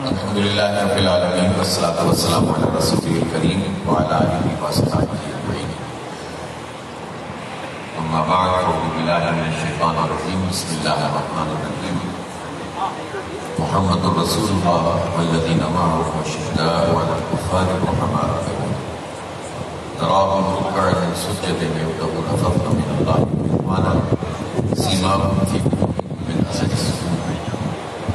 الحمدللہ رب العالمین والصلاة والسلام علی رسولہ الکریم وعلی آلہ وصحبہ اجمعین. اما بعد اعوذ باللہ من الشیطان الرجیم. بسم اللہ الرحمن الرحیم. محمد رسول اللہ والذین معه اشداء علی الکفار رحماء بینہم تراہم رکعا سجدا یبتغون فضلا من اللہ ورضوانا سیماہم فی وجوہہم من اثر السجود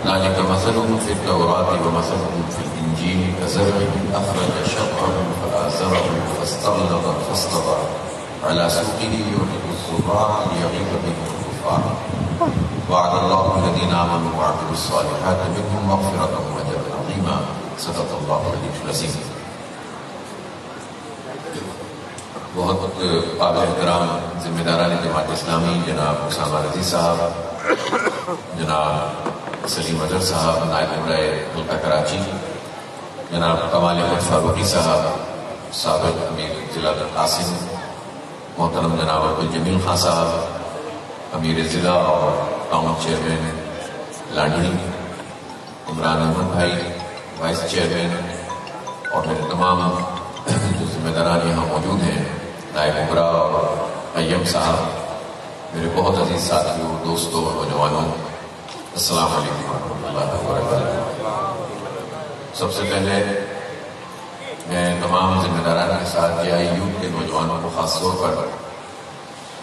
ذلك مثلهم في التوراة ومثلهم في الإنجيل كزرع أخرج شطأه فآزره فاستغلظ فاستوى على سوقه يعجب الزراع ليغيظ بهم الكفار وعد الله الذين آمنوا وعملوا الصالحات منهم مغفرة وأجرا عظيما. صدق الله العلي العظيم. بہت قابل احترام ذمہ داران جماعت اسلامی جناب اسامہ رضی صاحب، جناب سلیم اظہر صاحب نائب امرائے ملکہ کراچی، جناب کمال احمد فاروقی صاحب سابق امیر ضلع قاسم، محترم جناب عبدالجمیل خان صاحب امیر ضلع اور ٹاؤن چیئرمین لانڈی، عمران احمد بھائی وائس چیئرمین، اور میرے تمام جو ذمہ داران یہاں موجود ہیں، نائب امرا اور قیم صاحب، میرے بہت عزیز ساتھیوں، دوستوں اور نوجوانوں، السلام علیکم ورحمۃ اللہ وبرکاتہ. سب سے پہلے میں تمام ذمہ داران کے ساتھ یوتھ کے نوجوانوں کو خاص طور پر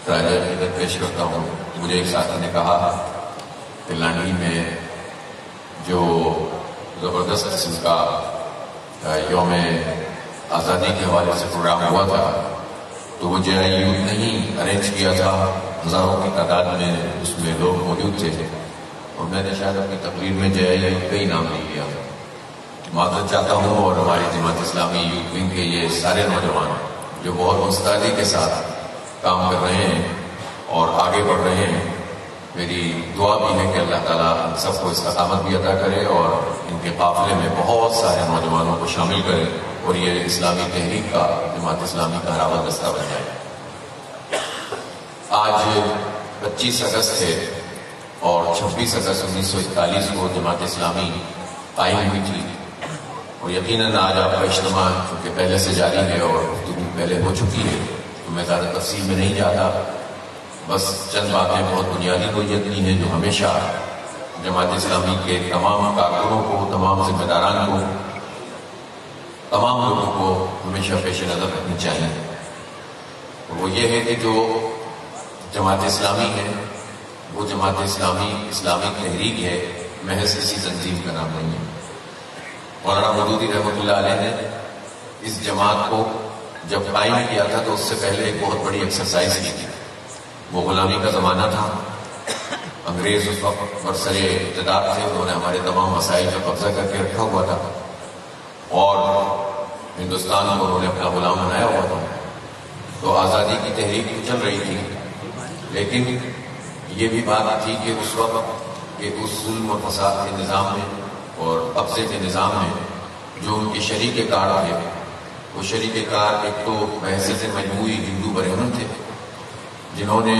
خراج عقیدت پیش کرتا ہوں. مجھے ایک ساتھی نے کہا کہ لانڈی میں جو زبردست قسم کا یوم آزادی کے حوالے سے پروگرام ہوا تھا تو وہ یوتھ نے ہی ارینج کیا تھا. ہزاروں کی تعداد میں اس میں لوگ موجود تھے اور میں نے شاید اپنی تقریر میں یوتھ کا ہی نام نہیں لیا. معذرت چاہتا ہوں اور ہماری جماعت اسلامی یوتھ ونگ کے یہ سارے نوجوان جو بہت مستعدی کے ساتھ کام کر رہے ہیں اور آگے بڑھ رہے ہیں، میری دعا بھی ہے کہ اللہ تعالیٰ ان سب کو استقامت بھی عطا کرے اور ان کے قافلے میں بہت سارے نوجوانوں کو شامل کرے اور یہ اسلامی تحریک کا، جماعت اسلامی کا راول دستہ بن جائے. آج 25 اگست ہے اور 26 اگست 1941 کو جماعت اسلامی قائم ہوئی تھی، اور یقیناً آج آپ کا اجتماع چونکہ پہلے سے جاری ہے اور گفتگو پہلے ہو چکی ہے تو میں زیادہ تفصیل میں نہیں جاتا. بس چند باتیں بہت بنیادی نوعیت کی ہیں جو ہمیشہ جماعت اسلامی کے تمام کارکنوں کو، تمام ذمہ داران کو، تمام لوگوں کو ہمیشہ پیش نظر رکھنی چاہیے. وہ یہ ہے کہ جو جماعت اسلامی ہے وہ جماعت اسلامی تحریک ہے، محض کسی تنظیم کا نام نہیں ہے. مولانا مودودی رحمۃ اللہ علیہ نے اس جماعت کو جب قائم کیا تھا تو اس سے پہلے ایک بہت بڑی ایکسرسائز کی تھی. وہ غلامی کا زمانہ تھا، انگریز اس وقت برسر اقتدار تھے، انہوں نے ہمارے تمام مسائل پر قبضہ کر کے رکھا ہوا تھا اور ہندوستان کو انہوں نے اپنا غلام بنایا ہوا تھا. تو آزادی کی تحریک چل رہی تھی، لیکن یہ بھی بات تھی کہ اس وقت کہ اس ظلم و فساد کے نظام میں اور قبضے کے نظام میں جو ان کے شریک کار تھے، وہ شریک کار ایک تو بحیثیت مجموعی ہندو برہمن تھے جنہوں نے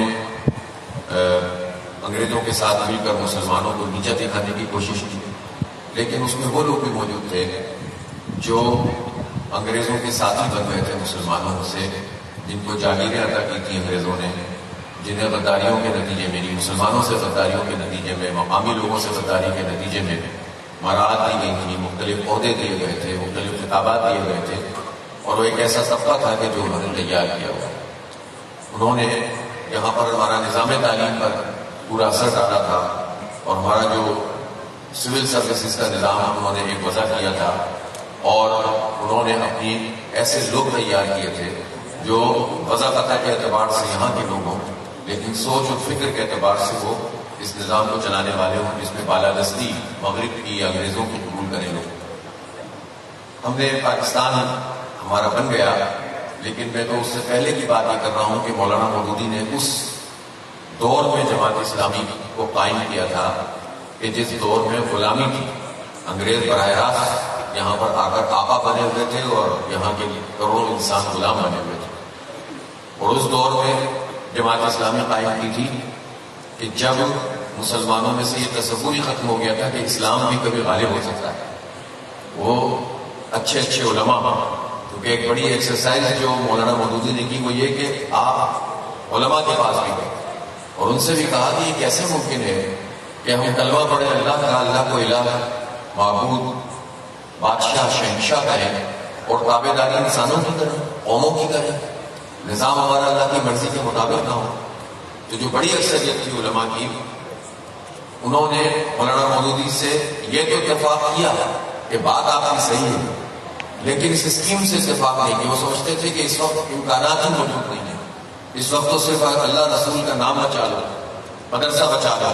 انگریزوں کے ساتھ مل کر مسلمانوں کو نیچا دکھانے کی کوشش کی، لیکن اس میں وہ لوگ بھی موجود تھے جو انگریزوں کے ساتھی بن گئے تھے مسلمانوں سے، جن کو جاگیریں عطا کی تھی انگریزوں نے، جنہیں غداریوں کے نتیجے میں، مسلمانوں سے غداریوں کے نتیجے میں، مقامی لوگوں سے غداری کے نتیجے میں مراعات دی گئی تھی، مختلف عہدے دیے گئے تھے، مختلف خطابات دیے گئے تھے، اور وہ ایک ایسا طبقہ تھا کہ جو انہوں نے تیار کیا ہوا. انہوں نے یہاں پر ہمارا نظام تعلیم پر پورا اثر ڈالا تھا اور ہمارا جو سول سروسز کا نظام انہوں نے ایک وضع کیا تھا، اور انہوں نے اپنی ایسے لوگ تیار کیے تھے جو وضاقتہ کے اعتبار سے یہاں کے لوگ ہوں، لیکن سوچ و فکر کے اعتبار سے وہ اس نظام کو چلانے والے ہوں جس میں بالادستی مغرب کی یا انگریزوں کی قبول کریں لوگ. ہم نے پاکستان ہمارا بن گیا، لیکن میں تو اس سے پہلے کی بات یہ کر رہا ہوں کہ مولانا مودودی نے اس دور میں جماعت اسلامی کو قائم کیا تھا کہ جس دور میں غلامی تھی، انگریز براہ راست یہاں پر آ کر آقا بنے ہوئے تھے اور یہاں کے کروڑوں انسان غلام بنے ہوئے تھے. اور اس دور میں جماعت اسلامی قائم کی تھی کہ جب مسلمانوں میں سے یہ تصور ہی ختم ہو گیا تھا کہ اسلام بھی کبھی غالب ہو سکتا ہے، وہ اچھے اچھے علماء، کیونکہ ایک بڑی ایکسرسائز جو مولانا مودودی نے کی وہ یہ کہ آپ علماء کے پاس بھی گئے اور ان سے بھی کہا کہ یہ کیسے ممکن ہے کہ ہم کلمہ پڑھیں، اللہ کو الہ، معبود، بادشاہ، شہنشاہ کہیں اور تابع داری انسانوں کی کریں، قوموں کی کریں، نظام ہمارا اللہ کی مرضی کے مطابق نہ ہو۔ تو جو بڑی اکثریت تھی علماء کی، انہوں نے مولانا مودودی سے یہ تو اتفاق کیا کہ بات آپ کی صحیح ہے، لیکن اس اسکیم سے اتفاق نہیں کیا۔ وہ سمجھتے تھے کہ اس وقت امکانات ہی موجود نہیں ہیں، اس وقت تو صرف اللہ رسول کا نام بچا لو، مدرسہ بچا لو،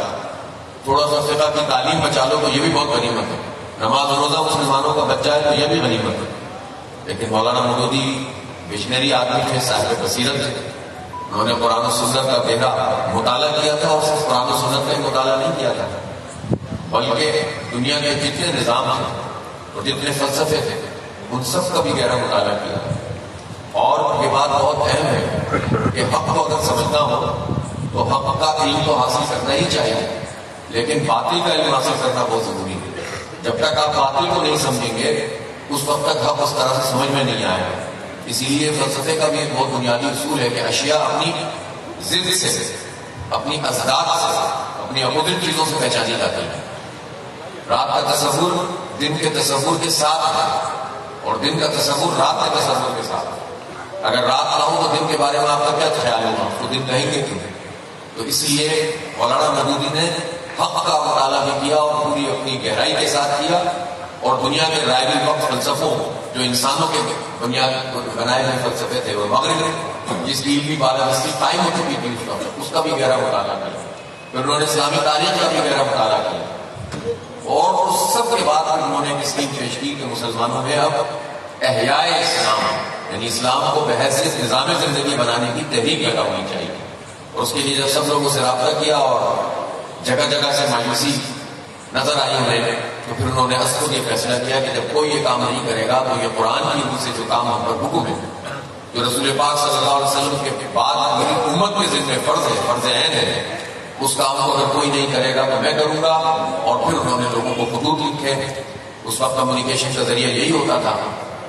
تھوڑا سا فقہ کی تعلیم بچا لو تو یہ بھی بہت غنیمت ہے، نماز و روزہ مسلمانوں کا بچ جائے تو یہ بھی غنیمت ہے۔ لیکن مولانا مودودی مشنری آدمی تھے، صاحب بصیرت تھے، انہوں نے قرآن و سنت کا گہرا مطالعہ کیا تھا، اور صرف قرآن و سنت کا مطالعہ نہیں کیا تھا بلکہ دنیا کے جتنے نظام تھے اور جتنے فلسفے تھے ان سب کا بھی گہرا مطالعہ کیا۔ اور یہ بات بہت اہم ہے کہ حق کو اگر سمجھنا ہو تو حق کا علم تو حاصل کرنا ہی چاہیے، لیکن باطل کا علم حاصل کرنا بہت ضروری ہے۔ جب تک آپ باطل کو نہیں سمجھیں گے اس وقت تک حق اس طرح سے سمجھ میں نہیں آئے گا۔ اسی لیے فلسفے کا بھی ایک بہت بنیادی اصول ہے کہ اشیاء اپنی ضد سے، اپنی اضداد سے، اپنی اپوزٹ چیزوں سے پہچانی جاتی ہیں۔ رات کا تصور دن کے تصور کے ساتھ ہے اور دن کا تصور رات کے تصور کے ساتھ ہے۔ اگر رات نہ ہو تو دن کے بارے میں آپ کا کیا خیال ہوگا؟ تو دن کہیں گے کیوں؟ تو اس لیے مولانا مودودی نے حق کا مطالعہ بھی کیا اور پوری اپنی گہرائی کے ساتھ کیا، اور دنیا کے رائے وقت فلسفوں جو انسانوں کے بنیاد بنائے ہوئے فلسفے تھے، وہ مغرب جس کی علمی بالادستی قائم ہو چکی تھی اس کا بھی گہرا مطالعہ کیا، پھر انہوں نے اسلامی تاریخ کا بھی گہرا مطالعہ کیا، اور اس سب کے بعد انہوں نے اس کی پیش کی کہ مسلمانوں میں اب احیاء اسلام یعنی اسلام کو بحیثیت نظام زندگی بنانے کی تحریک لگا ہونی چاہیے۔ اور اس کے لیے جب سب لوگوں سے رابطہ کیا اور جگہ جگہ سے مایوسی نظر آئی انہیں، تو پھر انہوں نے اصل یہ فیصلہ کیا کہ جب کوئی یہ کام نہیں کرے گا تو یہ قرآن کی روح سے جو کام ہم پر حکم ہے، جو رسول پاک صلی اللہ علیہ وسلم کے بعد میری امت کے ذمہ فرض ہے، فرض عین ہے، اس کام کو اگر کوئی نہیں کرے گا تو میں کروں گا۔ اور پھر انہوں نے لوگوں کو خطوط لکھے، اس وقت کمیونیکیشن کا ذریعہ یہی ہوتا تھا،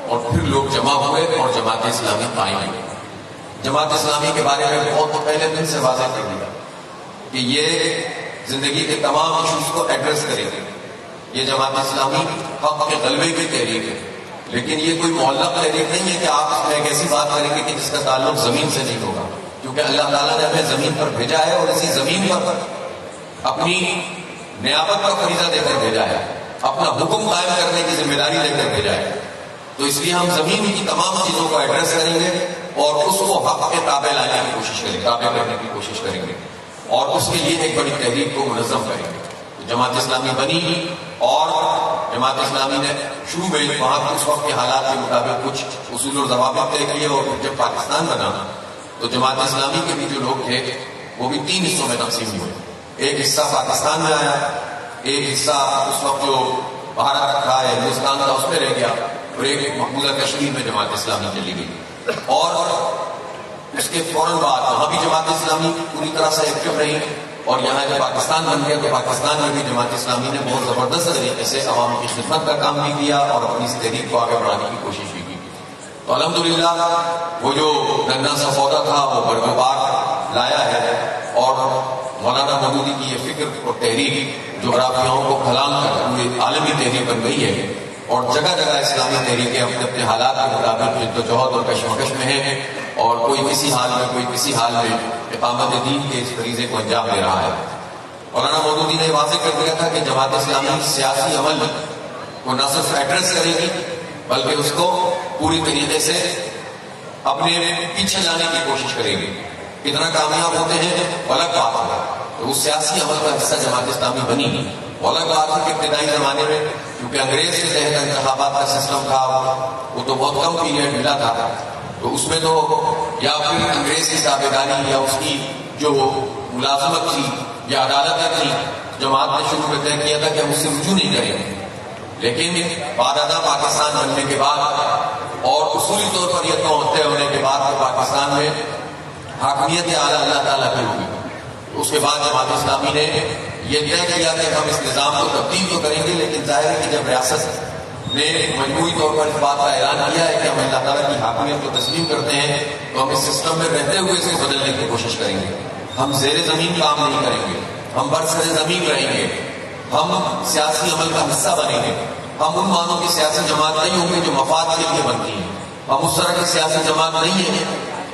اور پھر لوگ جمع ہوئے اور جماعت اسلامی قائم ہوئی۔ جماعت اسلامی کے بارے میں بہت پہلے دن سے واضح کر دیا کہ یہ زندگی کے تمام ایشوز کو ایڈریس کرے گی۔ یہ جماعت اسلامی حق کے غلبے کی تحریک ہے، لیکن یہ کوئی معلق تحریک نہیں ہے کہ آپ اس میں ایک ایسی بات کریں گے کہ جس کا تعلق زمین سے نہیں ہوگا، کیونکہ اللہ تعالیٰ نے ہمیں زمین پر بھیجا ہے اور اسی زمین پر اپنی نیابت کا فریضہ دے کر بھیجا ہے، اپنا حکم قائم کرنے کی ذمہ داری دے کر بھیجا ہے۔ تو اس لیے ہم زمین کی تمام چیزوں کو ایڈریس کریں گے اور اس کو حق کے تابع لانے کی کوشش کریں گے، تابع کرنے کی کوشش کریں گے، اور اس کے لیے ایک بڑی تحریک کو منظم کریں گے۔ تو جماعت اسلامی بنی، اور جماعت اسلامی نے شروع میں وہاں کے اس وقت کے حالات کے مطابق کچھ اصول اور ضوابط طے کیے، اور پھر جب پاکستان بنا تو جماعت اسلامی کے بھی جو لوگ تھے وہ بھی 3 حصوں میں تقسیم ہوئے۔ ایک حصہ پاکستان میں آیا، ایک حصہ اس وقت جو بھارت تھا، ہندوستان تھا، اس میں رہ گیا، اور ایک مقبوضہ کشمیر میں جماعت اسلامی چلی گئی۔ اور اس کے فوراً بعد وہاں بھی جماعت اسلامی پوری طرح سے ایکٹیو رہی، اور یہاں جب پاکستان بن گیا تو پاکستان میں بھی جماعت اسلامی نے بہت زبردست طریقے سے عوام کی خدمت کا کام بھی کیا اور اپنی اس تحریک کو آگے بڑھانے کی کوشش بھی کی۔ تو الحمدللہ وہ جو ننھا سا پودا تھا وہ برگزار لایا ہے، اور مولانا مودودی کی یہ فکر اور تحریک جغرافیاؤں کو پھلانگ کر پوری عالمی تحریک بن گئی ہے، اور جگہ جگہ اسلامی تحریکیں اپنے اپنے حالات کے مطابق جدوجہد اور کشمکش میں ہیں، اور کوئی کسی حال میں کوئی کسی حال میں اقامت دین کے اس فریضے کو انجام دے رہا ہے۔ مولانا مودودی نے واضح کر دیا تھا کہ جماعت اسلامی سیاسی عمل کو نہ صرف ایڈریس کرے گی بلکہ اس کو پوری طریقے سے اپنے پیچھے لانے کی کوشش کرے گی۔ کتنا کامیاب ہوتے ہیں الگ بات ہے، تو اس سیاسی عمل کا حصہ جماعت اسلامی بنی۔ الگ بات ہے کہ ابتدائی زمانے میں کیونکہ انگریز کے تحت انتخابات کا سسٹم تھا، وہ تو بہت کم پیریڈ ملا تھا، تو اس میں تو یا پھر انگریز کی تابعداری یا اس کی جو ملازمت تھی یا عدالتیں تھی، جماعت نے شروع میں طے کیا تھا کہ ہم اس سے رجوع نہیں کریں گے، لیکن بعد ازاں پاکستان بننے کے بعد اور اصولی طور پر یہ طے ہونے کے بعد پاکستان میں حاکمیت اعلیٰ اللہ تعالیٰ کی ہوگی، اس کے بعد جماعت اسلامی نے یہ طے کیا کہ ہم اس نظام کو تبدیل تو کریں گے، لیکن ظاہر ہے کہ جب ریاست نے مجموعی طور پر اس بات کا اعلان کیا ہے کہ ہم اللہ تعالیٰ کی حاکمیت کو تسلیم کرتے ہیں، تو ہم اس سسٹم میں رہتے ہوئے اس کو بدلنے کی کوشش کریں گے. ہم زیر زمین کام نہیں کریں گے، ہم برسر زمین رہیں گے، ہم سیاسی عمل کا حصہ بنیں گے. ہم ان معنوں کی سیاسی جماعت نہیں ہوں گے جو مفاد کے لیے بنتی ہیں. ہم اس طرح کی سیاسی جماعت نہیں ہے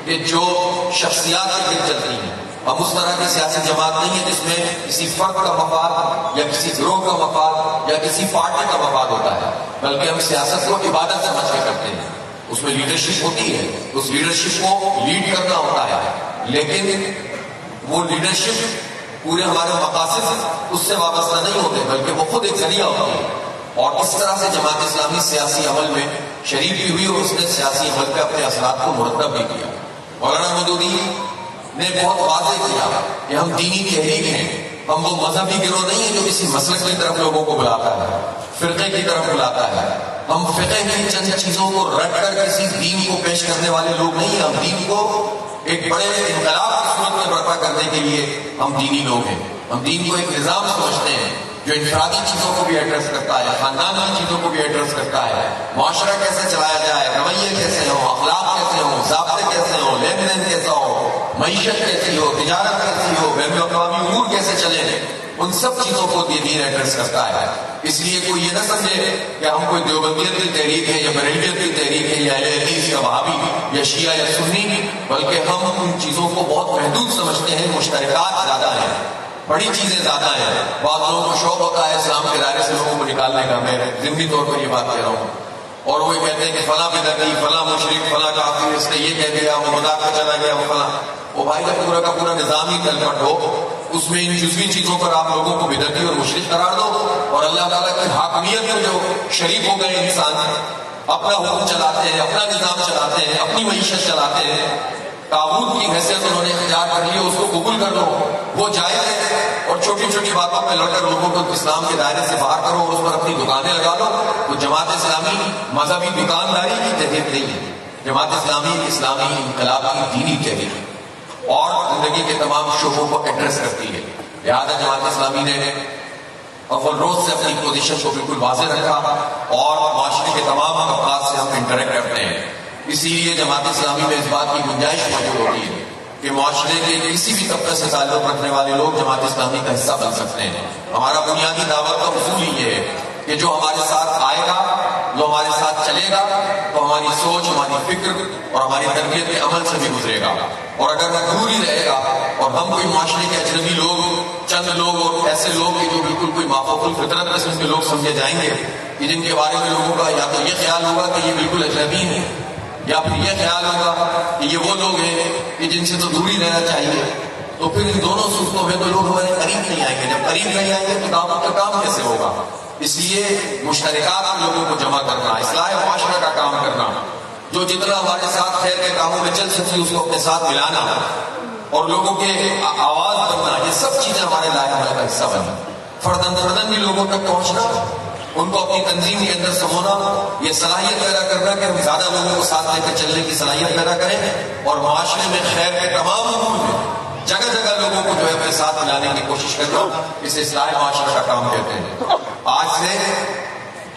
کہ جو شخصیات کے لیے چلتی ہیں. ہم اس طرح کی سیاسی جماعت نہیں ہے جس میں کسی فرد کا مفاد یا کسی گروہ کا مفاد یا کسی پارٹی کا مفاد ہوتا ہے، بلکہ ہم سیاست کو عبادت سمجھ کے کرتے ہیں. اس میں لیڈرشپ ہوتی ہے، اس لیڈرشپ کو لیڈ کرنا ہوتا ہے، لیکن وہ لیڈرشپ پورے ہمارے مقاصد اس سے وابستہ نہیں ہوتے، بلکہ وہ خود ایک ذریعہ ہوتی ہے. اور اس طرح سے جماعت اسلامی سیاسی عمل میں شریک بھی ہوئی اور اس نے سیاسی عمل پہ اپنے اثرات کو مرتب بھی کیا. مولانا مودودی نے بہت واضح کیا کہ ہم دینی تحریک ہیں، ہم وہ مذہبی گروہ نہیں ہیں جو کسی مسلک کی طرف لوگوں کو بلاتا ہے، فرقے کی طرف بلاتا ہے. ہم فقہ کی چند چیزوں کو رٹ کر کسی دین کو پیش کرنے والے لوگ نہیں ہیں. ہم دین کو ایک بڑے انقلاب کی صورت میں برپا کرنے کے لیے ہم دینی لوگ ہیں. ہم دین کو ایک نظام سمجھتے ہیں جو انفرادی چیزوں کو بھی ایڈریس کرتا ہے، خاندان کی چیزوں کو بھی ایڈریس کرتا ہے. معاشرہ کیسے چلایا جائے، رویے کیسے ہوں، اخلاق کیسے ہوں، ضابطے کیسے ہوں، لین دین کیسا ہو، معیشت کیسی ہو، تجارت کیسی ہو، بین الاقوامی امور کیسے چلے، ان سب چیزوں کو یہ دین ایڈریس کرتا ہے. اس لیے کوئی یہ نہ سمجھے کہ ہم کوئی دیوبندیت کی تحریک ہے یا بریلویت کی تحریک ہے یا اہل حدیث یا وہابی یا شیعہ یا سنی، بلکہ ہم ان چیزوں کو بہت محدود سمجھتے ہیں. مشترکات زیادہ ہیں، بڑی چیزیں زیادہ ہیں. بعض لوگوں کو شوق ہوتا ہے اسلام کے دائرے سے لوگوں کو نکالنے کا، میں ضمنی طور پر یہ بات کہہ رہا ہوں، اور وہ کہتے ہیں کہ فلاں بدعتی، فلاں مشرک، فلاں کافر، اس نے یہ کہہ دیا، وہ مذاق پہ چلا گیا، وہ فلاں. وہ بھائی جب پورا کا پورا نظام ہی تلپٹ ہو، اس میں ان جزوی چیزوں پر آپ لوگوں کو بدعتی اور مشرک قرار دو، اور اللہ تعالیٰ کی حاکمیت میں جو شریک ہو گئے انسان اپنا حکم چلاتے ہیں، اپنا نظام چلاتے ہیں، اپنی معیشت چلاتے ہیں، تابوت کی حیثیت انہوں نے اختیار کر لی، اس کو قبول کر لو، وہ جائز ہے. اور چھوٹی چھوٹی باتوں پہ لڑ کر لوگوں کو اسلام کے دائرے سے باہر کرو اور اس پر اپنی دکانیں لگا لو. تو جماعت اسلامی مذہبی دکانداری کی تحریک نہیں ہے. جماعت اسلامی اسلامی انقلابی دینی تحریک اور زندگی کے تمام شعبوں کو ایڈریس کرتی ہے. لہٰذا جماعت اسلامی نے اول روز سے اپنی پوزیشن کو بالکل واضح رکھا اور معاشرے کے تمام طبقات سے ہم انٹریکٹ کرتے ہیں. اسی لیے جماعت اسلامی میں اس بات کی گنجائش موجود ہوتی ہے کہ معاشرے کے کسی بھی طبقے سے تعلق رکھنے والے لوگ جماعت اسلامی کا حصہ بن سکتے ہیں. ہمارا بنیادی دعوت کا اصول ہی یہ ہے کہ جو ہمارے ساتھ آئے گا، جو ہمارے ساتھ چلے گا، تو ہماری سوچ، ہماری فکر اور ہماری تربیت کے عمل سے بھی گزرے گا. اور اگر وہ دور ہی رہے گا اور ہم کوئی معاشرے کے اجنبی لوگ، چند لوگ اور ایسے لوگ جو بالکل کوئی مافوق الفطرت قسم کے لوگ سمجھے جائیں گے کہ جن کے بارے میں لوگوں کا یا تو یہ خیال ہوگا کہ یہ بالکل اجنبی ہیں، یا پھر یہ خیال ہوگا کہ یہ وہ لوگ ہیں کہ جن سے تو دوری رہنا چاہیے، تو پھر ان دونوں صورتوں میں تو لوگ ہمارے قریب نہیں آئیں گے. جب قریب نہیں آئیں گے تو دعوت کا کام کیسے ہوگا؟ اس لیے مشترکات میں لوگوں کو جمع کرنا، اصلاح معاشرہ کا کام کرنا، جو جتنا ہمارے ساتھ خیر کے کاموں میں چل سکتی اس کو اپنے ساتھ ملانا اور لوگوں کے آواز بننا، یہ سب چیزیں ہمارے لائق عمل کا حصہ بننا. فردن فردن بھی لوگوں تک پہنچنا، ان کو اپنی تنظیم کے اندر سمونا، یہ صلاحیت پیدا کرنا کہ ہم زیادہ لوگوں کو ساتھ لے کر چلنے کی صلاحیت پیدا کریں اور معاشرے میں خیر کے تمام امور میں جگہ جگہ لوگوں کو جو ہے اپنے ساتھ ملانے کی کوشش کرنا، اسے اصلاح معاشرہ کا کام کہتے ہیں. آج سے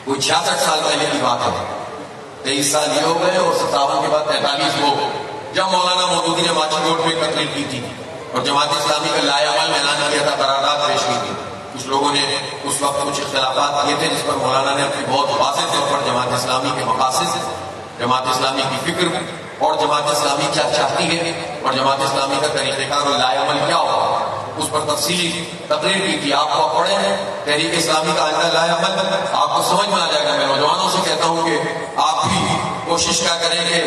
کوئی 66 سال پہلے کی بات ہے، 23 سال یہ ہو گئے اور 57 کے بعد 43 ہو، جب مولانا مودودی نے ماچی روڈ میں تقریر کی تھی اور جماعت اسلامی کا لائے عمل اعلان کیا تھا، قرارداد پیش کی تھی. کچھ لوگوں نے اس وقت کچھ اختلافات کیے تھے جس پر مولانا نے اپنی بہت واضح طور پر جماعت اسلامی کے مقاصد، جماعت اسلامی کی فکر اور جماعت اسلامی کیا چاہتی ہے اور جماعت اسلامی کا طریقہ کار اور لائے عمل کیا ہوگا، اس پر تفصیلی تقریر کی تھی. آپ کو پڑھے ہیں تحریک اسلامی کا آئندہ لائے عمل، آپ کو سمجھ میں آ جائے گا. میں نوجوانوں سے کہتا ہوں کہ آپ بھی کوشش کیا کریں کہ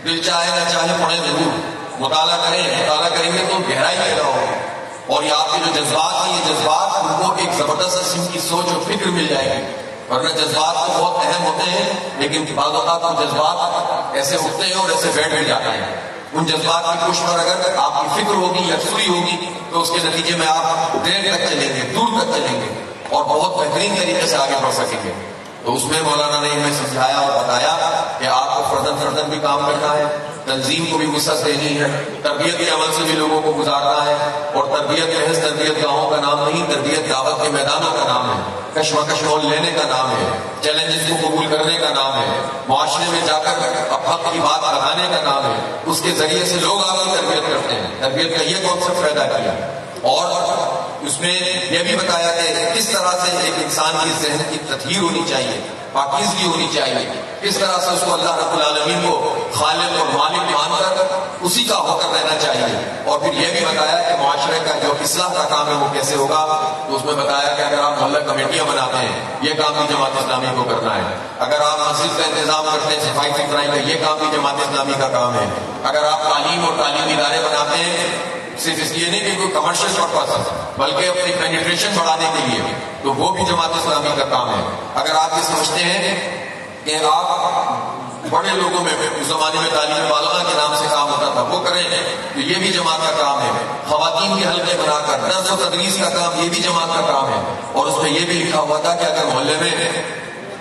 دل چاہے نہ چاہے پڑھیں ضرور، مطالعہ کریں. مطالعہ کریں گے تو گہرائی پیدا ہوگی اور یہ آپ کے جو جذبات ہیں، یہ جذبات ان کو ایک زبردست قسم کی سوچ اور فکر مل جائے گی. ورنہ جذبات تو بہت اہم ہوتے ہیں، لیکن بعض اوقات وہ جذبات ایسے اٹھتے ہیں اور ایسے بیٹھ بھی جاتے ہیں. ان جذبات کی پشت پر اگر آپ کی فکر ہوگی، یکسوئی ہوگی، تو اس کے نتیجے میں آپ دیر تک چلیں گے، دور تک چلیں گے اور بہت بہترین طریقے سے آگے بڑھ سکیں گے. تو اس میں مولانا نے ہمیں سمجھایا اور بتایا کہ آپ کو فردن فردن بھی کام کرنا ہے، تنظیم کو بھی وسعت دینی ہے، تربیت کے عمل سے بھی لوگوں کو گزارنا ہے، اور تربیت محض تربیت گاہوں کا نام نہیں، تربیت دعوت کے میدانوں کا نام ہے، کشمکش مول لینے کا نام ہے، چیلنجز کو قبول کرنے کا نام ہے، معاشرے میں جا کر حق کی بات بتانے کا نام ہے، اس کے ذریعے سے لوگ آگے تربیت کرتے ہیں۔ تربیت کا یہ کانسیپٹ پیدا کیا، اور اس میں یہ بھی بتایا کہ کس طرح سے ایک انسان کی ذہن کی تطہیر ہونی چاہیے، پاکیزگی ہونی چاہیے، کس طرح سے اس کو اللہ رب العالمین کو خالق اور مالک مان کر اسی کا ہو کر رہنا چاہیے، اور پھر یہ بھی بتایا کہ معاشرے کا جو اصلاح کا کام ہے وہ کیسے ہوگا۔ تو اس میں بتایا کہ اگر آپ محلہ کمیٹیاں بناتے ہیں، یہ کام بھی جماعت اسلامی کو کرنا ہے، اگر آپ مسجد کا انتظام کرتے ہیں، صفائی ستھرائی کا، یہ کام بھی جماعت اسلامی کا کام ہے، اگر آپ تعلیم اور تعلیمی ادارے بناتے ہیں صرف اس لیے نہیں کہ کوئی کمرشل پرپس بلکہ اپنی پینیٹریشن بڑھانے کے لیے، تو وہ بھی جماعت اسلامی کا کام ہے۔ اگر آپ یہ سمجھتے ہیں کہ آپ بڑے لوگوں میں اس زمانے میں تعلیم بالغہ کے نام سے کام ہوتا تھا وہ کریں، تو یہ بھی جماعت کا کام ہے۔ خواتین کے حلقے بنا کر درس و تدریس کا کام، یہ بھی جماعت کا کام ہے۔ اور اس میں یہ بھی لکھا ہوا تھا کہ اگر محلے میں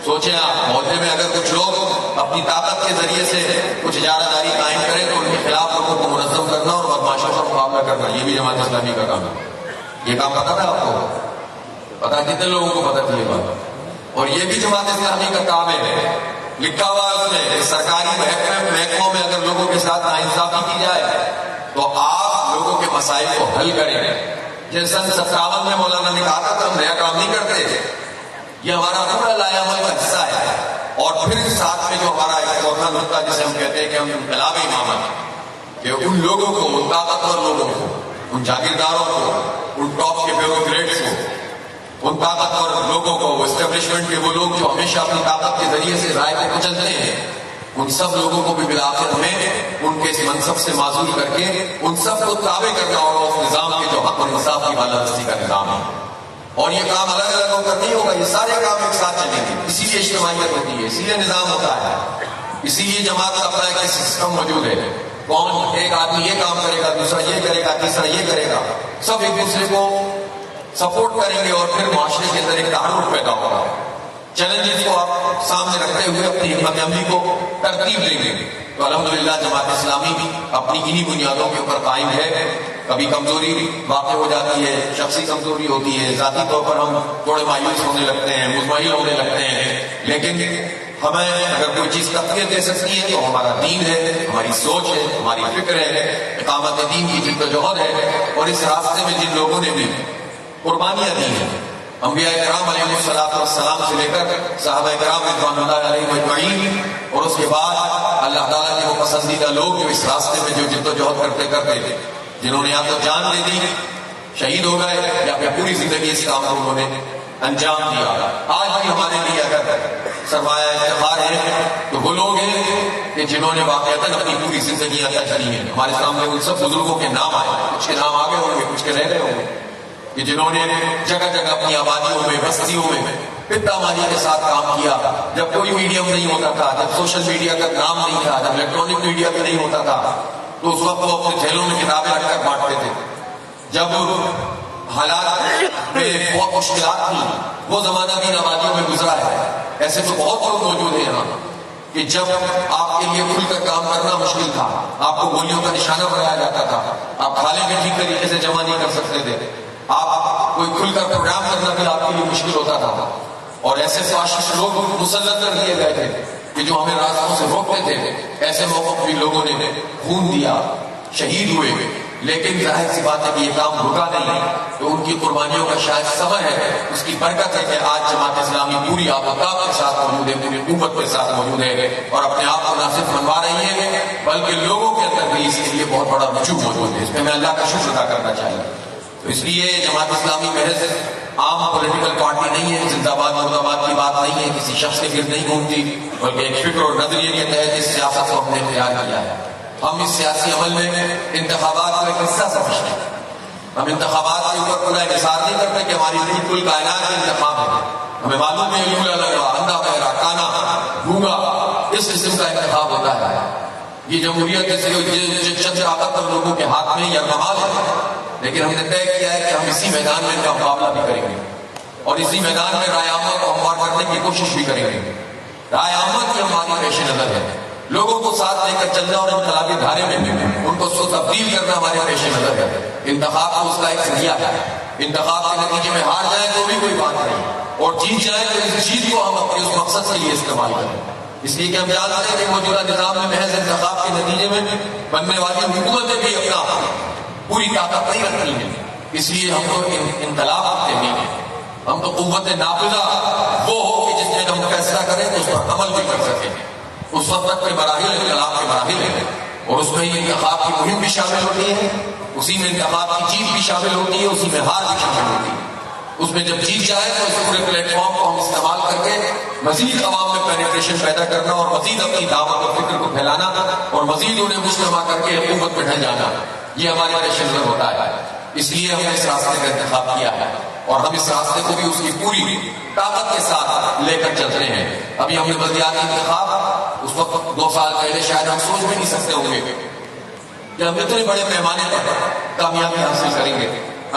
سوچیں آپ، محلے میں اگر کچھ لوگ اپنی طاقت کے ذریعے سے کچھ اجارہ داری قائم کریں تو ان کے خلاف لوگوں کو منظم کرنا اور بدماشوں کا مقابلہ کرنا، یہ بھی جماعت اسلامی کا کام ہے۔ یہ کام پتا تھا آپ کو؟ پتا کتنے لوگوں کو پتا تھی یہ بات؟ اور یہ بھی جماعت اسلامی کا کام ہے۔ لکھا ہوا ہے اس میں کہ سرکاری محکموں میں اگر لوگوں کے ساتھ ناانصافی کی جائے تو آپ لوگوں کے مسائل کو حل کریں۔ جیسے سن 57 میں مولانا نے کہا تھا کہ ہم نیا کام نہیں کرتے، یہ ہمارا پورا لائحہ عمل کا حصہ ہے۔ اور پھر ساتھ میں جو ہمارا ایک چوتھا نقطہ جسے ہم کہتے ہیں کہ ہم انقلاب امامت، کہ ان لوگوں کو، ان طاقتور لوگوں کو، ان جاگیرداروں کو، ان ٹاپ کے بیوروکریٹس کو، ان طاقتور لوگوں کو، وہ اسٹیبلشمنٹ کے وہ لوگ جو ہمیشہ اپنی طاقت کے ذریعے سے رائے کو کچلتے ہیں، ان سب لوگوں کو بھی بالآخر ہمیں ان کے اس منصب سے معزول کر کے ان سب کو تابع کرنا ہوگا اس نظام کے جو حق اور انصاف کی بالادستی کا نظام ہے۔ اور یہ کام الگ الگ ہو کر نہیں ہوگا، یہ سارے کام ایک ساتھ چلیں گے، اسی لیے اجتماعیت ہوتی ہے، اسی لیے نظام ہوتا ہے، اسی لیے جماعت کا اپنا ایک سسٹم موجود ہے۔ کون ایک آدمی یہ کام کرے گا، دوسرا یہ کرے گا، تیسرا یہ کرے گا، سب ایک دوسرے کو سپورٹ کریں گے اور پھر معاشرے کے اندر ایک تعارف پیدا ہوگا۔ چیلنجز کو آپ سامنے رکھتے ہوئے اپنی حکمت عملی کو ترتیب دیں گے۔ تو الحمدللہ جماعت اسلامی بھی اپنی انہی بنیادوں کے اوپر قائم ہے۔ کبھی کمزوری واقع ہو جاتی ہے، شخصی کمزوری ہوتی ہے، ذاتی طور پر ہم تھوڑے مایوس ہونے لگتے ہیں، مطمئن ہونے لگتے ہیں، لیکن ہمیں اگر کوئی چیز تقویت دے سکتی ہے تو ہمارا دین ہے، ہماری سوچ ہے، ہماری فکر ہے، اقامت دین کی جدوجہد ہے۔ اور اس راستے میں جن لوگوں نے بھی قربانیاں دی ہیں، انبیاء کرام علیہ السلام سے لے کر صحابہ کرام رضوان اللہ علیہم اجمعین، اور اس کے بعد اللہ تعالیٰ کے وہ پسندیدہ لوگ جو اس راستے میں جو جدوجہد کرتے کرتے جنہوں نے یا تو جان دے دی، شہید ہو گئے، یا پھر پوری زندگی اس کام کو انہوں نے انجام دیا۔ آج بھی ہمارے لیے اگر سرمایہ افتخار ہے تو وہ لوگ ہیں کہ جنہوں نے واقعتاً اپنی پوری زندگی عطا کی ہیں۔ ہمارے سامنے ان سب بزرگوں کے نام آئے، کچھ کے نام آگے ہوں گے، کچھ کے رہ گئے ہوں گے، کہ جنہوں نے جگہ جگہ اپنی آبادیوں میں، بستیوں میں پتا ماری کے ساتھ کام کیا، جب کوئی میڈیم نہیں ہوتا تھا، جب سوشل میڈیا کا نام نہیں تھا، جب الیکٹرانک میڈیا بھی نہیں ہوتا تھا، تو اس وقت وہ اپنے تھیلوں میں کتابیں رکھ کر بانٹتے تھے۔ جب حالات میں بہت مشکلات تھیں، وہ زمانہ بھی آبادیوں میں گزرا ہے۔ ایسے تو بہت لوگ موجود ہیں یہاں کہ جب آپ کے لیے کھل کر کام کرنا مشکل تھا، آپ کو گولیوں کا نشانہ بنایا جاتا تھا، آپ کھالے بھی ٹھیک طریقے سے جمع نہیں کر سکتے تھے، آپ کوئی کھل کر پروگرام کرنا بھی آپ کے لیے مشکل ہوتا تھا، اور ایسے فاشسٹ لوگ مسلط کر دیے گئے تھے کہ جو ہمیں راستوں سے روکتے تھے۔ ایسے موقع بھی لوگوں نے خون دیا، شہید ہوئے، لیکن ظاہر سی بات ہے کہ یہ کام رکا نہیں، تو ان کی قربانیوں کا شاید سمے ہے، اس کی برکت ہے کہ آج جماعت اسلامی پوری آباداب کے ساتھ موجود ہے، پوری قوت کے ساتھ موجود ہے، اور اپنے آپ کو نہ صرف منوا رہی ہے بلکہ لوگوں کے اندر بھی اس کے لیے بہت بڑا رجوع موجود ہے۔ اس میں اللہ کا شکر ادا کرنا چاہیے۔ تو اس لیے جماعت اسلامی محض عام پولیٹیکل پارٹی نہیں ہے، زندہ باد مرد آباد کی بات نہیں ہے، کسی شخص کے گرد نہیں گھومتی، بلکہ ایک فکر اور نظریے کے تحت اس سیاست کو ہم نے اختیار کیا ہے۔ ہم اس سیاسی عمل میں انتخابات کا ایک حصہ سمجھتے ہیں۔ ہم انتخابات کے اوپر پورا انحصار نہیں کرتے کہ ہماری کل کائنات کے انتخاب ہے۔ ہمیں معلوم ہے لولا لگا، اندھا بہرا، کانا، گونگا، اس قسم کا انتخاب ہوتا ہے۔ یہ جمہوریت جیسے چند طاقتور لوگوں کے ہاتھ میں یا کمال ہے، لیکن ہم نے طے کیا ہے کہ ہم اسی میدان میں ان کا مقابلہ بھی کریں گے، اور اسی میدان میں رائے عامہ کو ہموار کرنے کی کوشش بھی کریں گے۔ رائے عامہ کی ہماری پیش نظر ہے، لوگوں کو ساتھ لے کر چلنا اور انقلابی دھارے میں ان کو تبدیل کرنا ہمارے پیش نظر ہے۔ انتخاب تو اس کا ایک ذریعہ ہے، انتخاب کے نتیجے میں ہار جائیں تو بھی کوئی بات نہیں، اور جیت جائیں تو اس جیت کو ہم اپنے اس مقصد کے لیے استعمال کریں۔ اس لیے کہ ہم جانتے ہیں کہ موجودہ نظام میں محض انتخاب کے نتیجے میں بننے والی حکومتیں بھی اپنا پوری طاقت نہیں رکھتی ہیں، اس لیے ہم تو انقلاب کرتے نہیں ہیں، ہم تو قوت نافذہ وہ ہو کہ جس میں ہم فیصلہ کریں تو اس پر عمل بھی کر سکیں۔ اس وقت تک کے مراحل انقلاب کے مراحل ہیں، اور اس میں انتخاب کی مہم بھی شامل ہوتی ہے، اسی میں انتخاب کی جیت بھی شامل ہوتی ہے، اسی میں ہار بھی شامل ہوتی ہے۔ اس میں جب جیت جائے تو اس پورے پلیٹ فارم کو ہم استعمال کر کے مزید عوام میں پینیٹریشن پیدا کرنا اور مزید اپنی دعوت و فکر کو پھیلانا اور مزید انہیں مجتمع کر کے حکومت پہ ڈھل جانا، یہ ہمارے پیش نظر ہوتا ہے۔ اس لیے ہم نے اس راستے کا انتخاب کیا ہے، اور ہم اس راستے کو بھی اس کی پوری طاقت کے ساتھ لے کر چل رہے ہیں۔ ابھی ہم نے بلدیاتی انتخاب اس وقت 2 سال پہلے شاید ہم سوچ بھی نہیں سکتے ہوں گے کہ ہم اتنے بڑے پیمانے پر کامیابی حاصل کریں گے۔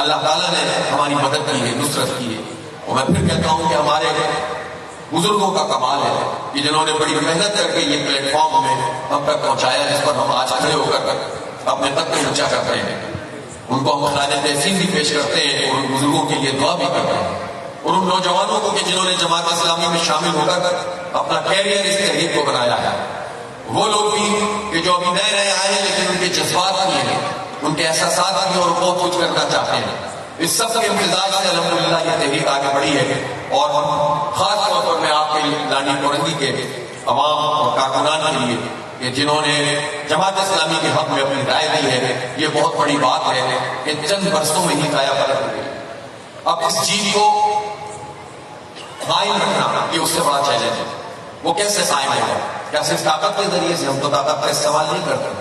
اللہ تعالیٰ نے ہماری مدد کی ہے، نصرت کی ہے، اور میں پھر کہتا ہوں کہ ہمارے بزرگوں کا کمال ہے کہ جنہوں نے بڑی محنت کر کے یہ پلیٹ فارم ہمیں ہم تک پہنچایا، جس پر ہم آج کھڑے ہو کر اپنے تک کو اونچا کر رہے ہیں۔ ان کو ہم خراج تحسین بھی پیش کرتے ہیں اور ان بزرگوں کے لیے دعا بھی کرتے ہیں، اور ان نوجوانوں کو کہ جنہوں نے جماعت اسلامی میں شامل ہو کر اپنا کیریئر اس تحریک کو بنایا ہے، وہ لوگ بھی کہ جو ابھی نئے نئے آئے ہیں لیکن ان کے جذبات بھی ہیں، ان کے احساسات بھی اور بہت کچھ کرنا چاہتے ہیں۔ اس سب کے امتزاج سے الحمدللہ یہ تحریک آگے بڑھی ہے، اور خاص طور پر میں آپ کے لانی کورنگی کے عوام اور کارکنان کے لیے کہ جنہوں نے جماعت اسلامی کے حق میں اپنی رائے دی ہے، یہ بہت بڑی بات ہے کہ چند برسوں میں ہی کایا پلٹ ہو گئی۔ اب اس جیت کو قائم رکھنا یہ اس سے بڑا چیلنج ہے۔ وہ کیسے قائم ہے؟ کیا صرف طاقت کے ذریعے سے؟ ہم تو طاقت کا استعمال نہیں کرتے،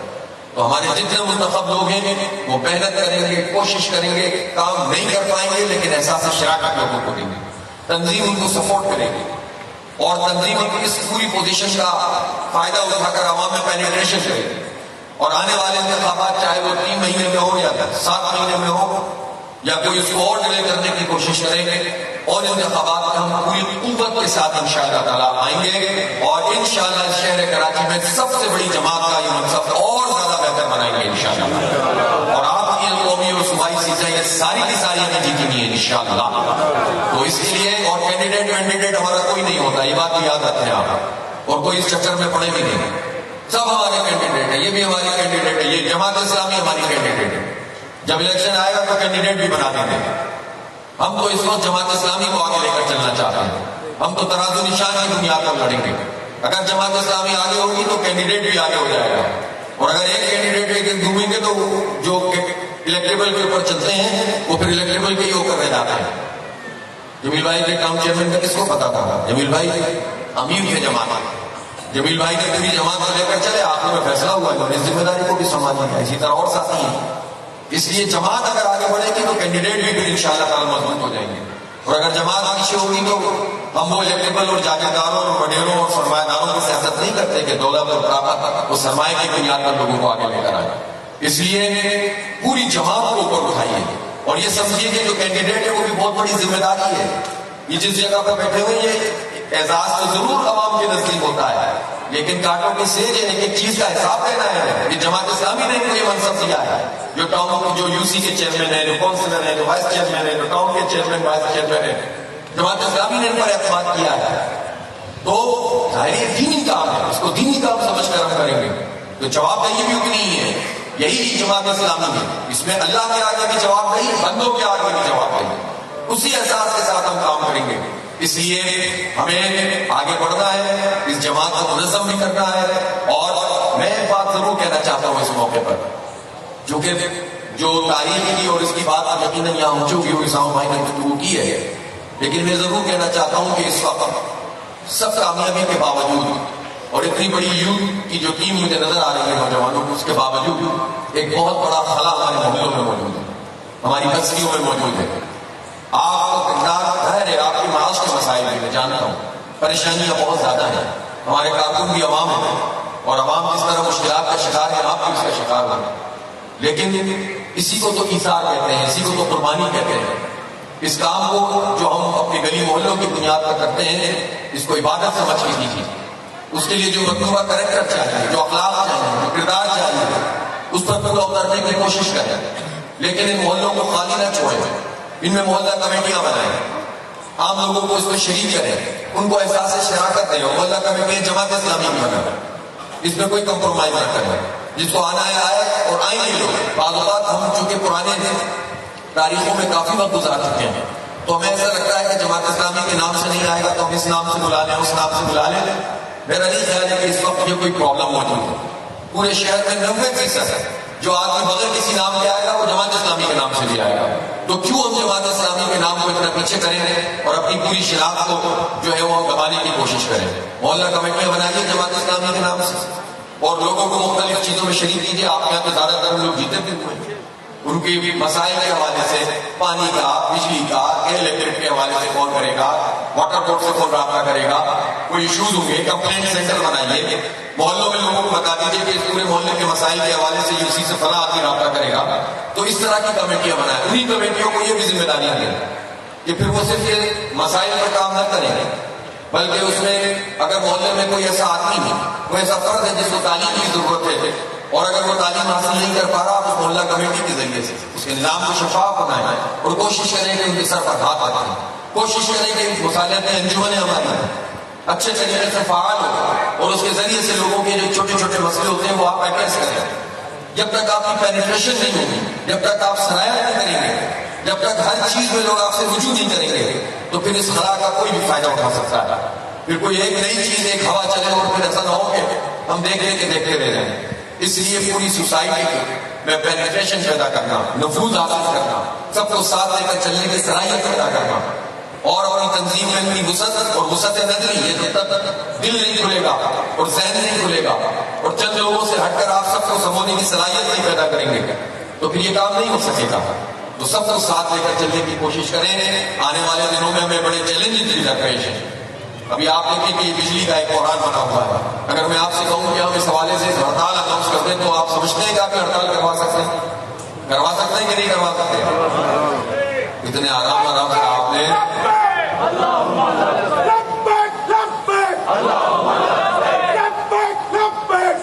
تو ہمارے جتنے منتخب لوگ ہیں وہ محنت کریں گے، کوشش کریں گے، کام نہیں کر پائیں گے لیکن احساس شراکت لوگوں کو دیں گے، تنظیم ان کو سپورٹ کرے گی، اور تنظیم اس پوری پوزیشن کا فائدہ اٹھا کر عوام میں پینیٹریشن کرے گی، اور آنے والے انتخابات چاہے وہ 3 مہینے میں ہو یا 7 مہینے میں ہو یا کوئی اس کو اور ڈیلے کرنے کی کوشش کریں گے، اور انتخابات میں ہم پوری قوت کے ساتھ انشاءاللہ تعالیٰ آئیں گے، اور انشاءاللہ شہر کراچی میں سب سے بڑی جماعت کا یہ منصب اور زیادہ بہتر بنائیں گے انشاءاللہ، اور آپ کی قومی اور صوبائی سیٹیں یہ ساری کی ساری ہمیں جیتنی ہے انشاءاللہ۔ تو اس کے لیے اور کینڈیڈیٹ ہمارا کوئی نہیں ہوتا، یہ بات بھی یاد رکھیں آپ، اور کوئی اس چکر میں پڑے بھی نہیں، سب ہمارے کینڈیڈیٹ ہیں، یہ بھی ہماری کینڈیڈیٹ ہے، یہ جماعت اسلامی ہماری کینڈیڈیٹ ہے۔ جب الیکشن آئے گا تو کینڈیڈیٹ بھی بنا دیں گے۔ ہم تو اس وقت جماعت اسلامی کو آگے لے کر چلنا چاہتے ہیں، ہم تو ترازو نشان کی بنیاد پر لڑیں گے۔ اگر جماعت اسلامی آگے ہوگی تو کینڈیڈیٹ بھی آگے ہو جائے گا، اور اگر ایک کینڈیڈیٹ ایک دن گھومیں گے تو جو الیکٹیبل کے اوپر چلتے ہیں وہ پھر الیکٹیبل کے ہی ہو کر رہ جاتے ہیں۔ جمیل بھائی کے ٹاؤن چیئرمین کا کس کو پتا تھا؟ جمیل بھائی امیر تھے جماعت، جمیل بھائی نے پوری جماعت کو لے کر چلے، آخر میں فیصلہ ہوا کہ اس ذمہ داری کو بھی سنبھالنا ہے، اسی طرح اور ساتھی ہیں۔ اس لیے جماعت اگر آگے بڑھے گی تو کینڈیڈیٹ بھی پھر انشاءاللہ تعالیٰ مضبوط ہو جائیں گے، اور اگر جماعت پیچھے ہوگی تو ہم وہ الیکٹیبل اور جاگیرداروں اور وڈیروں اور سرمایہ داروں کی سیاست نہیں کرتے کہ دولت اور طاقت وہ سرمایہ کی بنیاد پر لوگوں کو آگے لے کر آئے۔ اس لیے پوری جماعت کو اوپر اٹھائیے، اور یہ سمجھیے کہ جو کینڈیڈیٹ ہے وہ بھی بہت بڑی ذمہ داری ہے۔ یہ جس جگہ پر بیٹھے ہوئے یہ اعزاز تو ضرور عوام کے نزدیک ہوتا ہے، لیکن کانٹوں کی سیج ہے، ایک چیز کا حساب دینا ہے کہ جماعت اسلامی نے کوئی منصب دیا ہے، جو ٹاؤن جو یو سی کے چیئرمین ہے، جو کونسلر ہے، جو وائس چیئرمین ہے، جو ٹاؤن کے چیئرمین وائس چیئرمین ہے، جماعت اسلامی نے ان پر اعتماد کیا ہے، تو ظاہر دینی کام ہے، اس کو دینی کام سمجھ کر ہم کریں گے، تو جواب دہی بھی اتنی ہی ہے، یہی جماعت اسلامی ہے، اس میں اللہ کے آگے بھی جواب دہی، بندوں کے آگے بھی جواب دہی، اسی احساس کے ساتھ ہم کام کریں گے۔ اس لیے ہمیں آگے بڑھنا ہے، اس جماعت کو منظم بھی کرنا ہے، اور میں ایک بات ضرور کہنا چاہتا ہوں اس موقع پر، چونکہ جو تاریخ کی اور اس کی بات یقیناً یہاں ہو چکی ہوئی، اسامہ بھائی نے گفتگو کی ہے، لیکن میں ضرور کہنا چاہتا ہوں کہ اس وقت سب کامیابی کے باوجود اور اتنی بڑی یوتھ کی جو ٹیم مجھے نظر آ رہی ہے نوجوانوں کو، اس کے باوجود ایک بہت بڑا خلا ہمارے محلوں میں موجود ہے، ہماری بستیوں میں موجود ہے۔ آپ ظاہر ہے آپ کی معاش کے مسائل بھی میں جانتا ہوں، پریشانیاں بہت زیادہ ہیں، ہمارے کارکن بھی عوام ہیں، اور عوام جس طرح مشکلات کا شکار ہے آپ بھی اس کا شکار بنے، لیکن اسی کو تو ایثار کہتے ہیں، اسی کو تو قربانی کہتے ہیں۔ اس کام کو جو ہم اپنی گلی محلوں کی بنیاد پر کرتے ہیں، اس کو عبادت سمجھ کے کیجیے، اس کے لیے جو مطلوبہ کریکٹر چاہیے، جو اخلاق چاہیے، جو کردار چاہیے، اس پر پورا اترنے کی کوشش کریں. لیکن ان محلوں کو خالی نہ چھوڑیں، ان میں محلہ کمیٹیاں بنائیں، عام لوگوں کو اس میں شریک کریں، ان کو احساس شراکت دیں. محلہ کمیٹی جماعت اسلامی کی بنائیں، اس میں کوئی کمپرومائز نہ کریں. جس کو آنا ہے آئے اور آئیں گے لوگ. بعض اوقات ہم چونکہ پرانے تاریخوں میں کافی وقت گزار چکے ہیں تو ہمیں ایسا لگتا ہے کہ جماعت اسلامی کے نام سے نہیں آئے گا تو ہم اس نام سے بلا لیں، اس نام سے بلا لیں. میرا نہیں خیال ہے کہ اس وقت یہ کوئی پرابلم موجود ہے. پورے شہر میں 90% جو آدمی بغیر کسی نام کے آئے گا وہ جماعت اسلامی کے نام سے بھی آئے گا. تو کیوں ہم جماعت اسلامی کے نام کو اتنا پیچھے کریں گے اور اپنی پوری شناخت کو جو ہے وہ ہم دبانے کی کوشش کریں. محلہ کمیٹیاں بنائیے جماعت اسلامی کے نام سے اور لوگوں کو مختلف چیزوں میں شریک کیجیے. آپ کے یہاں تو زیادہ تر لوگ جیتے بھی ہوئے ہیں، ان کے بھی مسائل کے حوالے سے، پانی کا، بجلی کا، الیکٹرک کے حوالے سے کون کرے گا، واٹر بورڈ سے کون رابطہ کرے گا، کوئی ایشوز ہوں گے، کمپلینٹ سینٹر بنائیے. محلوں میں لوگوں کو بتا دیجیے کہ اس پورے محلے کے مسائل کے حوالے سے اسی سے فلاں آدمی رابطہ کرے گا. تو اس طرح کی کمیٹیاں بنائیں. انہیں کمیٹیوں کو یہ بھی ذمہ داریاں دیں کہ پھر وہ صرف یہ مسائل پر کام نہ کریں گے بلکہ اس میں اگر محلے میں کوئی ایسا آدمی ہے، کوئی ایسا فرد ہے جس کو تعلیم کی ضرورت ہے اور اگر وہ تعلیم حاصل نہیں کر پا رہا آپ اس محلہ کمیٹی کے ذریعے سے اس کے نظام کو شفاف بنائیں اور کوشش کریں کہ ان کے سر پر ہاتھ رکھیں. کوشش کریں کہ مصالحتی انجمنیں ہماری اچھے طریقے سے فعال ہو اور اس کے ذریعے سے لوگوں کے جو چھوٹے چھوٹے مسئلے ہوتے ہیں وہ آپ ایڈریس کریں. جب تک آپ کی پینیٹریشن نہیں ہوگی، جب تک آپ سرایت نہیں کریں گے، جب تک ہر چیز میں لوگ آپ سے رجوع نہیں کریں گے تو پھر اس خلا کا کوئی بھی فائدہ اٹھا سکتا ہے. پھر کوئی ایک نئی چیز، ایک ہوا چلے اور پھر ایسا نہ ہو کہ ہم دیکھتے رہ جائیں. اس لیے پوری سوسائٹی میں پینیٹریشن پیدا کرنا، نفوذ حاصل کرنا، سب کو ساتھ لے کر چلنے کی صلاحیت پیدا کرنا اور اپنی تنظیم میں اپنی وسعت اور وسعت نظری ہے جب تک دل نہیں کھلے گا اور ذہن نہیں کھلے گا اور چند لوگوں سے ہٹ کر آپ سب کو سمجھنے کی صلاحیت نہیں پیدا کریں گے تو پھر یہ کام نہیں ہو سکے گا. تو سب کو ساتھ لے کر چلنے کی کوشش کریں. آنے والے دنوں میں ہمیں بڑے چیلنجز بھی درپیش ہیں. ابھی آپ دیکھیں کہ یہ بجلی کا ایک بحران بنا ہوا ہے. اگر میں آپ سے کہوں کہ ہم اس حوالے سے ہڑتال اناؤنس کر دیں تو آپ سمجھتے ہیں کہ آپ ہڑتال کروا سکتے ہیں کہ نہیں کروا سکتے؟ اتنے آرام سے آپ نے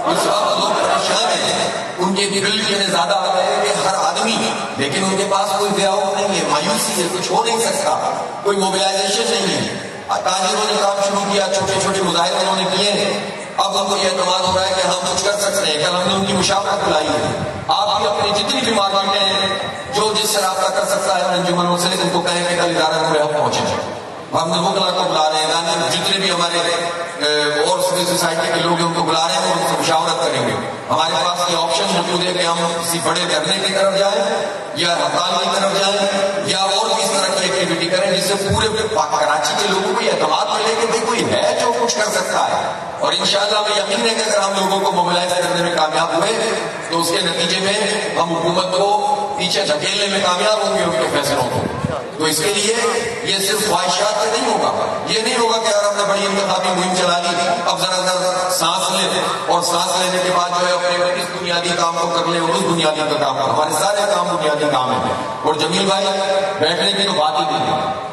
اس وقت لوگ پریشان ہیں، ان کے بل اتنے زیادہ آ گئے کہ ہر آدمی، لیکن ان کے پاس کوئی وے آؤٹ نہیں ہے، مایوسی ہے، کچھ ہو نہیں سکتا، کوئی موبلائزیشن نہیں ہے. تاجروں نے کام شروع کیا، چھوٹے چھوٹے مظاہرے انہوں نے کیے ہیں. اب ان کو یہ اعتماد ہو رہا ہے کہ ہم کچھ کر سکتے ہیں. کل ہم نے ان کی مشاورت بلائی ہے. آپ بھی اپنی جتنی بھی مارکیٹیں ہیں جو جس سے رابطہ کر سکتا ہے انجمنوں سے ان کو کہیں کہ کل ادارہ پورے ہم پہنچے. ہم نے مغلا کو بلا رہے ہیں، جتنے بھی ہمارے اور سول سوسائٹی کے لوگ ہیں ان کو بلا رہے ہیں اور ان سے مشاورت کریں گے. ہمارے پاس یہ آپشن موجود ہے کہ ہم کسی بڑے دھرنے کی طرف جائیں یا ہڑتال کی طرف جائیں یا اور بھی اس طرح کی ایکٹیویٹی کریں جس سے پورے کراچی کے لوگوں کو یہ اعتماد ملے کہ بھائی کوئی ہے جو کچھ کر سکتا ہے. اور انشاءاللہ میں یقین ہے کہ اگر ہم لوگوں کو موبلائز کرنے میں کامیاب ہوئے تو اس کے نتیجے میں ہم حکومت کو پیچھے دھکیلنے میں کامیاب ہوں گے ان کے فیصلوں کو. تو اس کے لیے یہ صرف خواہشات سے نہیں ہوگا. یہ نہیں ہوگا کہ اگر ہم نے بڑی انتخابی مہم چلا لی اب ذرا سانس لیں اور سانس لینے کے بعد جو ہے اپنے اس بنیادی کام کو کر لیں اور اس بنیادی کا کام کریں. ہمارے سارے کام بنیادی کام ہیں. اور جمیل بھائی بیٹھنے کی تو بات ہی نہیں ہے.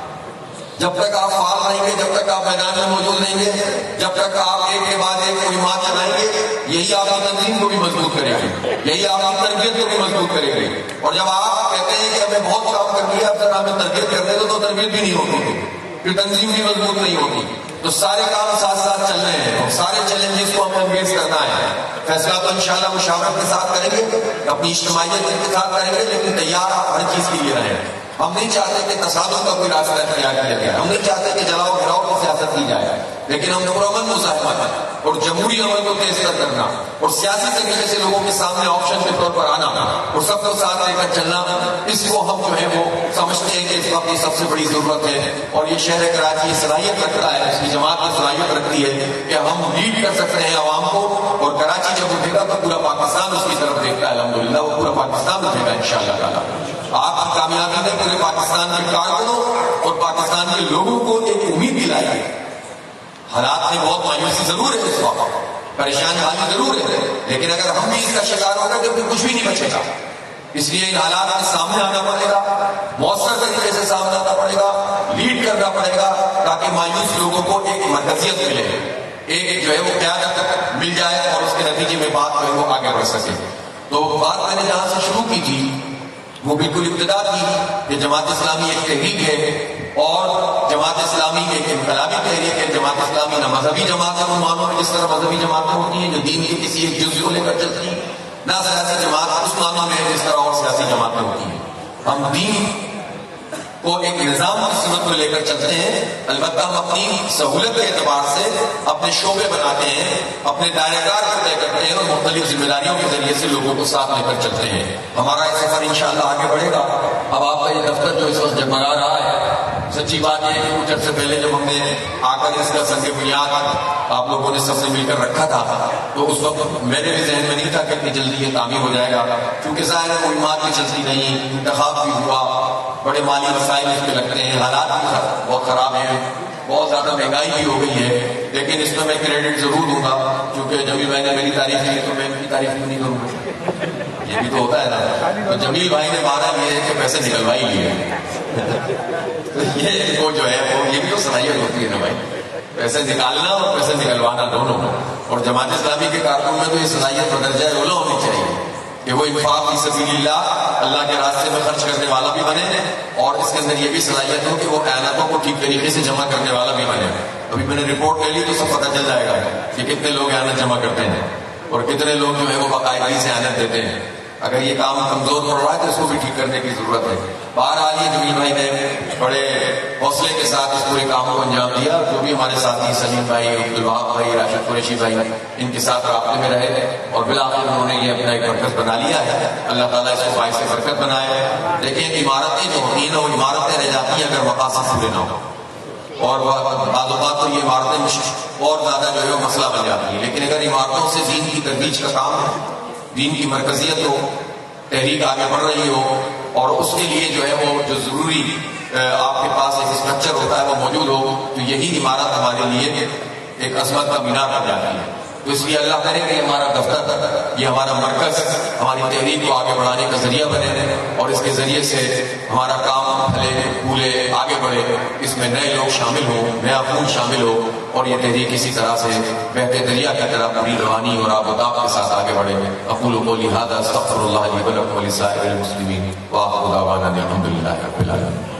جب تک آپ فعال رہیں گے، جب تک آپ میدان میں موجود رہیں گے، جب تک آپ ایک کے بعد ایک مہمات چلائیں گے، یہی آپ کی تنظیم کو بھی مضبوط کرے گی، یہی آپ کی تربیت کو بھی مضبوط کرے گی. اور جب آپ کہتے ہیں کہ ہمیں بہت کام کر لیا اب ذرا ہمیں تربیت کر دے تو تربیت بھی نہیں ہوتی، پھر تنظیم بھی مضبوط نہیں ہوتی. تو سارے کام ساتھ ساتھ چل رہے ہیں اور سارے چیلنجز کو ہمیں فیس کرنا ہے. فیصلہ تو انشاءاللہ مشاورت کے ساتھ کریں گے، اپنی اجتماعیت کے ساتھ کریں گے، لیکن تیار آپ ہر چیز کے لیے رہیں. ہم نہیں چاہتے کہ تصادم کا کوئی راستہ اختیار کیا جائے، ہم نہیں چاہتے کہ جلاؤ گراؤ کی سیاست کی جائے، لیکن ہم پرامن مزاحمت اور جمہوری عمل کو تیز کرنا اور سیاسی طریقے سے لوگوں کے سامنے آپشن کے طور پر آنا اور سب کو ساتھ لے کر چلنا، اس کو ہم جو ہے وہ سمجھتے ہیں کہ اس وقت کی سب سے بڑی ضرورت ہے. اور یہ شہر کراچی صلاحیت رکھتا ہے، اس کی جماعت کی صلاحیت رکھتی ہے کہ ہم لیڈ کر سکتے ہیں عوام کو. اور کراچی جب اٹھے گا تو پورا پاکستان اس کی طرف دیکھتا ہے. الحمدللہ وہ پورا پاکستان اٹھے گا انشاءاللہ تعالیٰ. آپ کی کامیابی نے پورے پاکستان کے کارکنوں اور پاکستان کے لوگوں کو ایک امید دلائی ہے. حالات میں بہت مایوسی ضرور ہے، اس وقت پریشان حالی ضرور ہے، لیکن اگر ہم بھی اس کا شکار ہو گئے تو پھر کچھ بھی نہیں بچے گا. اس لیے ان حالات کے سامنے آنا پڑے گا، مؤثر طریقے سے سامنے آنا پڑے گا، لیڈ کرنا پڑے گا تاکہ مایوس لوگوں کو ایک مرکزیت ملے. ایک جو ہے وہ قیادت مل جائے اور اس کے نتیجے میں بات جو ہے وہ آگے بڑھ سکے. تو بات میں نے جہاں سے شروع کی تھی وہ بالکل ابتدا کی کہ جماعت اسلامی ایک تحریک ہے اور جماعت اسلامی ایک انقلابی تحریک ہے. جماعت اسلامی نہ مذہبی جماعت ہے ان معنوں میں جس طرح مذہبی جماعتیں ہوتی ہیں جو دین کے کسی ایک جزو کو لے کر چلتی ہیں، نہ سیاسی جماعت اس معنوں میں جس طرح اور سیاسی جماعتیں ہوتی ہیں. ہم دین کو ایک نظام کی صورت میں لے کر چلتے ہیں، البتہ ہم اپنی سہولت کے اعتبار سے اپنے شعبے بناتے ہیں، اپنے دائرہ کار کو طے کرتے ہیں اور مختلف ذمہ داریوں کے ذریعے سے لوگوں کو ساتھ لے کر چلتے ہیں. ہمارا یہ سفر انشاءاللہ آگے بڑھے گا. اب آپ کا یہ دفتر جو اس وقت جگمگا رہا ہے، سچی بات یہ ہے کہ کچھ عرصے پہلے جب ہم نے آ کر اس کا سنگ بنیاد آپ لوگوں نے سب سے مل کر رکھا تھا تو اس وقت میرے بھی ذہن میں نہیں تھا کہ اتنی جلدی یہ تعمیر ہو جائے گا، کیونکہ ظاہر ہے مہمات بھی چلتی نہیں، انتخاب بھی ہوا، بڑے مالی وسائل اس پہ لگتے ہیں، حالات بھی بہت خراب ہیں، بہت زیادہ مہنگائی بھی ہو گئی ہے. لیکن اس میں کریڈٹ ضرور دوں گا کیونکہ جمیل بھائی نے میری تعریف کی تو میں ان کی تعریف کیوں نہیں کروں گا؟ یہ بھی تو ہوتا ہے نا. تو جمیل بھائی نے مانا یہ ہے کہ پیسے نکلوا ہی لیے. یہ وہ جو ہے وہ یہ بھی تو صلاحیت ہوتی ہے نا بھائی، پیسے نکالنا اور پیسے نکلوانا دونوں. اور جماعت اسلامی کے کارکنوں میں تو یہ صلاحیت بدرجہ اولا ہونی چاہیے کہ وہ انفاق فی سبیل اللہ کے راستے میں خرچ کرنے والا بھی بنے اور اس کے اندر یہ بھی صلاحیت ہو کہ وہ اعانتوں کو ٹھیک طریقے سے جمع کرنے والا بھی بنے. ابھی میں نے رپورٹ لے لی تو سب پتہ چل جائے گا کہ کتنے لوگ اعانت جمع کرتے ہیں اور کتنے لوگ جو ہے وہ باقاعدگی سے اعانت دیتے ہیں. اگر یہ کام کمزور پڑ رہا ہے تو اس کو بھی ٹھیک کرنے کی ضرورت ہے. بہرحال یہ جمیل بھائی نے بڑے حوصلے کے ساتھ اس پورے کام کو انجام دیا. جو بھی ہمارے ساتھی سلیم بھائی، عبدالوہاب بھائی، راشد قریشی بھائی ان کے ساتھ رابطے میں رہے اور بالآخر انہوں نے یہ اپنا ایک مرکز بنا لیا ہے. اللہ تعالیٰ اس کو باعث برکت بنائے. لیکن عمارتیں جو ہوتی ہیں نا وہ عمارتیں رہ جاتی ہیں اگر مقاصد پورے نہ ہو، اور بعض اوقات تو یہ عمارتیں اور زیادہ جو ہے وہ مسئلہ بن جاتی ہیں. لیکن اگر عمارتوں سے دین کی ترویج کا کام ہے، دین کی مرکزیت ہو، تحریک آگے بڑھ رہی ہو اور اس کے لیے جو ہے وہ جو ضروری آپ کے پاس ایک اسٹرکچر ہوتا ہے وہ موجود ہو، تو یہی عمارت ہمارے لیے ایک عظمت کا مینار بن جاتی ہے. تو اس لیے اللہ کرے کہ ہمارا دفتر، یہ ہمارا مرکز ہماری تحریک کو آگے بڑھانے کا ذریعہ بنے اور اس کے ذریعے سے ہمارا کام پھلے پھولے آگے بڑھے، اس میں نئے لوگ شامل ہوں، نیا خون شامل ہو اور یہ تحریک اسی طرح سے بہتے دریا کی طرح پوری روانی اور آب و تاب کے ساتھ آگے بڑھے. اقول قولی ھذا استغفر اللہ لی ولکم ولسائر المسلمین وآخر دعوانا الحمد للہ رب العالمین.